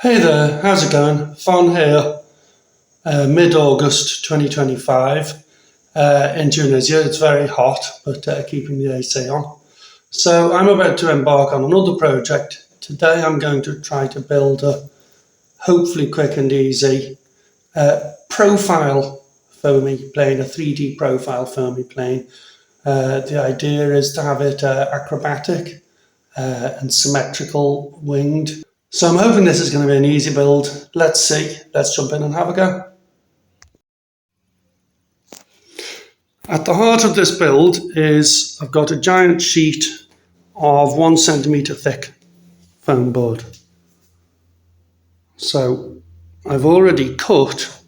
Hey there, how's it going? Fon here, mid-August 2025 in Tunisia. It's very hot, but keeping the AC on. So I'm about to embark on another project. Today I'm going to try to build a hopefully quick and easy profile foamy plane, a 3D profile foamy plane. The idea is to have it acrobatic and symmetrical winged. So I'm hoping this is going to be an easy build. Let's see. Let's jump in and have a go. At the heart of this build is I've got a giant sheet of 1 centimetre thick foam board. So I've already cut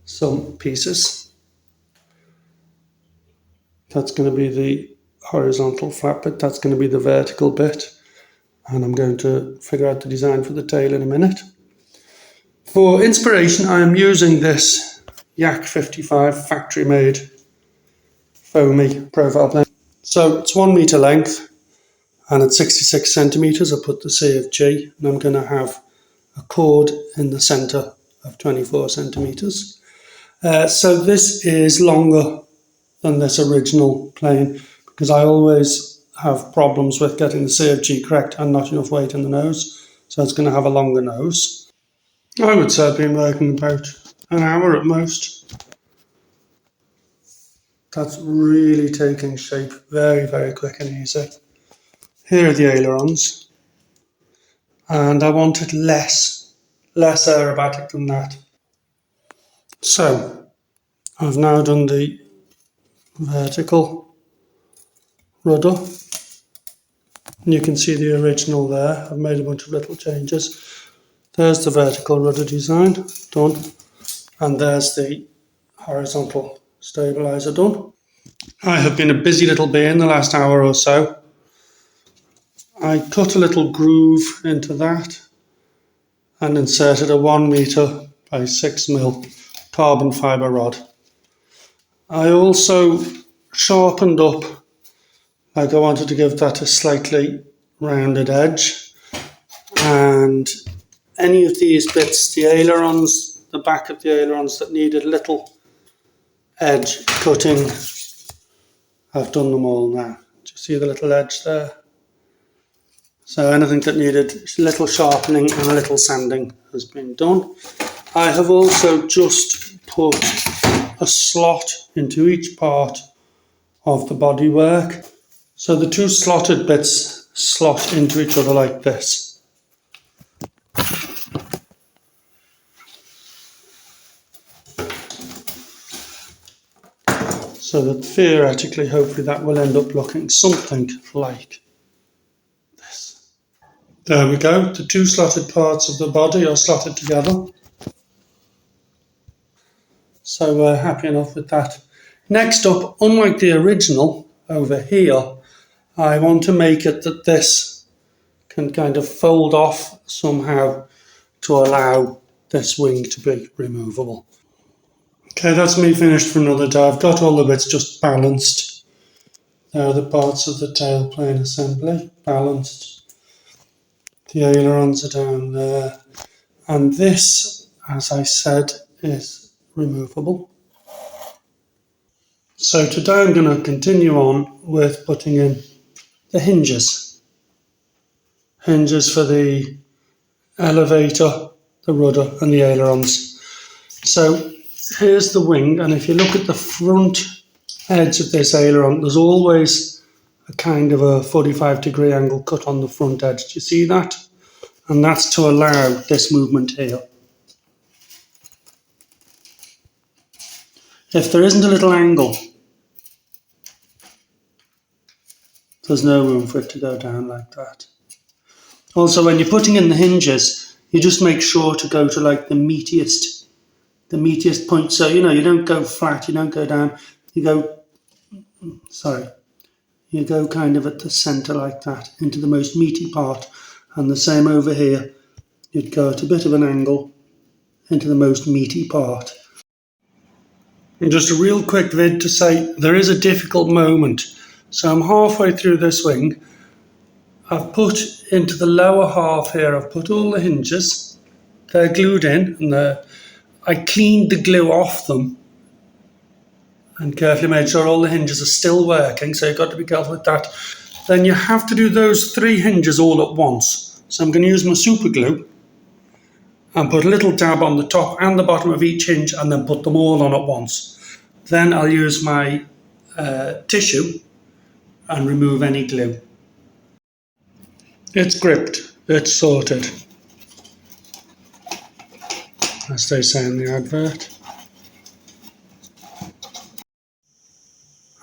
some pieces. That's going to be the horizontal flap bit, that's going to be the vertical bit. And I'm going to figure out the design for the tail in a minute. For inspiration, I am using this Yak 55 factory made foamy profile plane. So it's 1 metre length and at 66 centimetres I put the CFG, and I'm going to have a chord in the centre of 24 centimetres. So this is longer than this original plane because I always have problems with getting the CFG correct and not enough weight in the nose, so it's going to have a longer nose. I would say I've been working about an hour at most. That's really taking shape very, very quick and easy. Here are the ailerons, and I want it less aerobatic than that. So I've now done the vertical rudder. And you can see the original there. I've made a bunch of little changes. There's the vertical rudder design done, and there's the horizontal stabilizer done. I have been a busy little bee in the last hour or so. I cut a little groove into that and inserted a 1 metre by 6 mil carbon fibre rod. I also sharpened up, like I wanted to give that a slightly rounded edge, and any of these bits, the ailerons, the back of the ailerons that needed little edge cutting, I've done them all now. Do you see the little edge there? So anything that needed little sharpening and a little sanding has been done. I have also just put a slot into each part of the bodywork. So the two slotted bits slot into each other like this. So that theoretically, hopefully that will end up looking something like this. There we go. The two slotted parts of the body are slotted together. So we're happy enough with that. Next up, unlike the original over here, I want to make it that this can kind of fold off somehow to allow this wing to be removable. Okay, that's me finished for another day. I've got all the bits just balanced. There are the parts of the tail plane assembly, balanced. The ailerons are down there. And this, as I said, is removable. So today I'm going to continue on with putting in the hinges. Hinges for the elevator, the rudder and the ailerons. So here's the wing, and if you look at the front edge of this aileron, there's always a kind of a 45-degree angle cut on the front edge. Do you see that? And that's to allow this movement here. If there isn't a little angle, there's no room for it to go down like that. Also, when you're putting in the hinges, you just make sure to go to like the meatiest point. So, you don't go flat, you don't go down, you go kind of at the centre like that, into the most meaty part. And the same over here, you'd go at a bit of an angle into the most meaty part. And just a real quick vid to say, there is a difficult moment. So I'm halfway through this wing. I've put into the lower half here, I've put all the hinges. They're glued in, and I cleaned the glue off them and carefully made sure all the hinges are still working, so you've got to be careful with that. Then you have to do those 3 hinges all at once. So I'm going to use my super glue and put a little dab on the top and the bottom of each hinge and then put them all on at once. Then I'll use my tissue and remove any glue. It's gripped, it's sorted, as they say in the advert.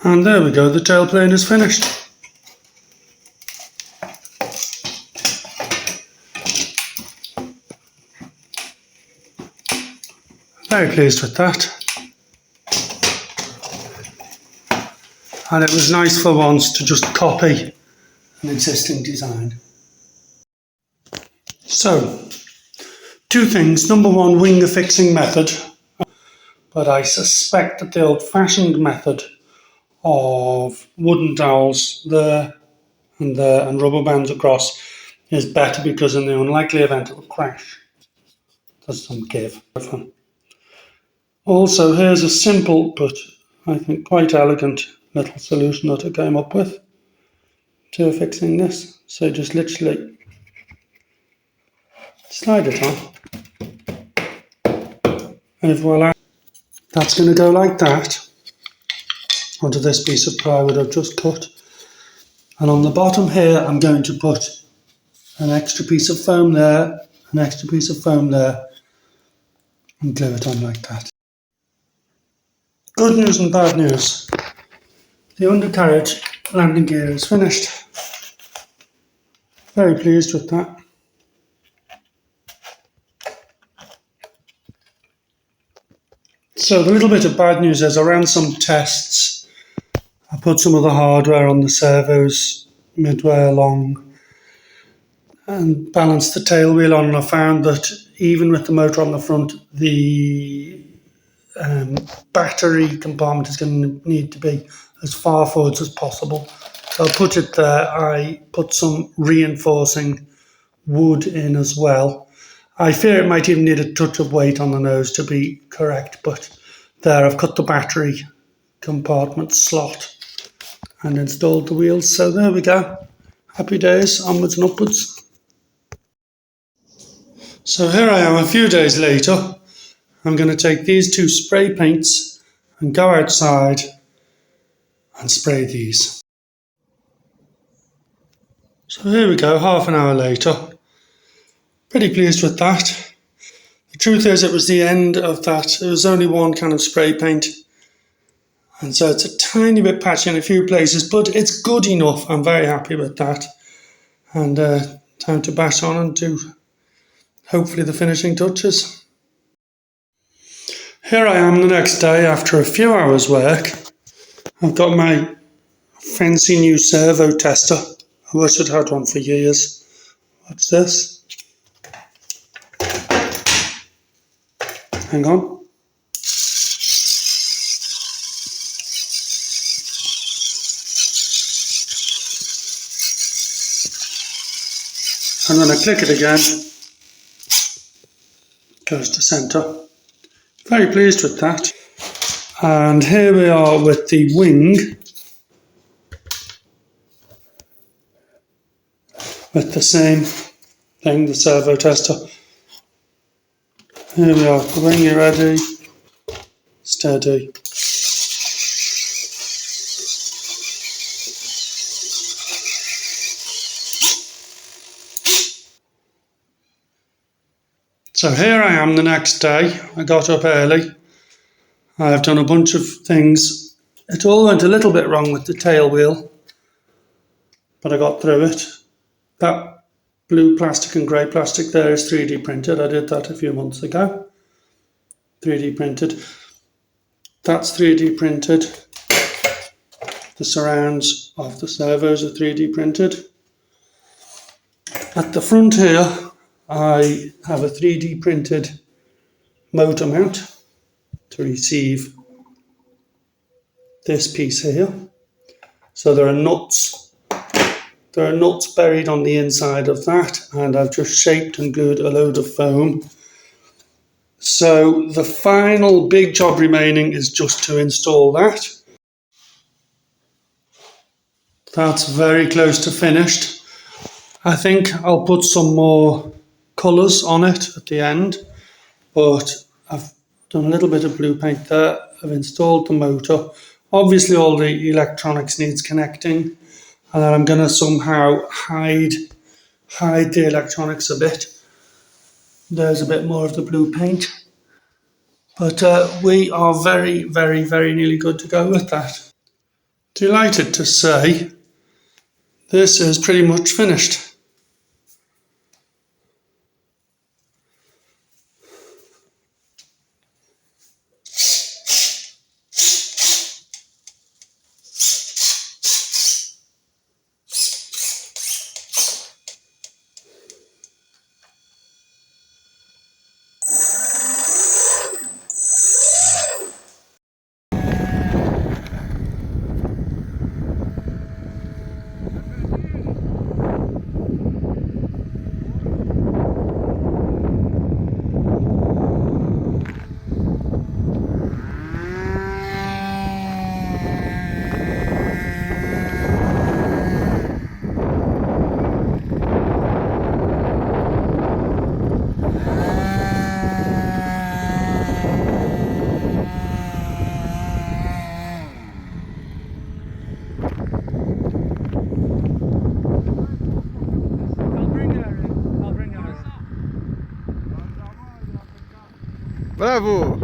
And there we go, the tail plane is finished. Very pleased with that. And it was nice for once to just copy an existing design. So, 2 things. Number 1, wing affixing method. But I suspect that the old-fashioned method of wooden dowels there and rubber bands across is better, because in the unlikely event it will crash. There's some give. Also, here's a simple but I think quite elegant little solution that I came up with to fixing this. So just literally slide it on, and voila, that's going to go like that onto this piece of plywood I've just cut. And on the bottom here I'm going to put an extra piece of foam there, an extra piece of foam there, and glue it on like that. Good news and bad news. The undercarriage landing gear is finished. Very pleased with that. So the little bit of bad news is I ran some tests. I put some of the hardware on the servos midway along and balanced the tail wheel on, and I found that even with the motor on the front, the battery compartment is going to need to be as far forwards as possible. So I put it there. I put some reinforcing wood in as well. I fear it might even need a touch of weight on the nose to be correct, but there I've cut the battery compartment slot and installed the wheels. So there we go. Happy days, onwards and upwards. So here I am a few days later. I'm going to take these 2 spray paints and go outside and spray these. So here we go, half an hour later. Pretty pleased with that. The truth is, it was the end of that. It was only 1 can of spray paint. And so it's a tiny bit patchy in a few places, but it's good enough. I'm very happy with that. And time to bash on and do hopefully the finishing touches. Here I am the next day after a few hours work. I've got my fancy new servo tester. I wish I'd had one for years. What's this? Hang on. And when I click it again, it goes to centre. Very pleased with that. And here we are with the wing with the same thing, the servo tester. Here we are, the wing, you ready? Steady. So here I am the next day. I got up early. I've done a bunch of things. It all went a little bit wrong with the tail wheel, but I got through it. That blue plastic and grey plastic there is 3D printed. I did that a few months ago. 3D printed. That's 3D printed. The surrounds of the servos are 3D printed. At the front here, I have a 3D printed motor mount to receive this piece here. So there are nuts There are nuts buried on the inside of that, and I've just shaped and glued a load of foam. So the final big job remaining is just to install that. That's very close to finished. I think I'll put some more colours on it at the end, but I've done a little bit of blue paint there. I've installed the motor. Obviously all the electronics needs connecting, and then I'm going to somehow hide the electronics a bit. There's a bit more of the blue paint. But we are very, very, very nearly good to go with that. Delighted to say this is pretty much finished. Bravo!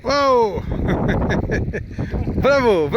Wow! Bravo!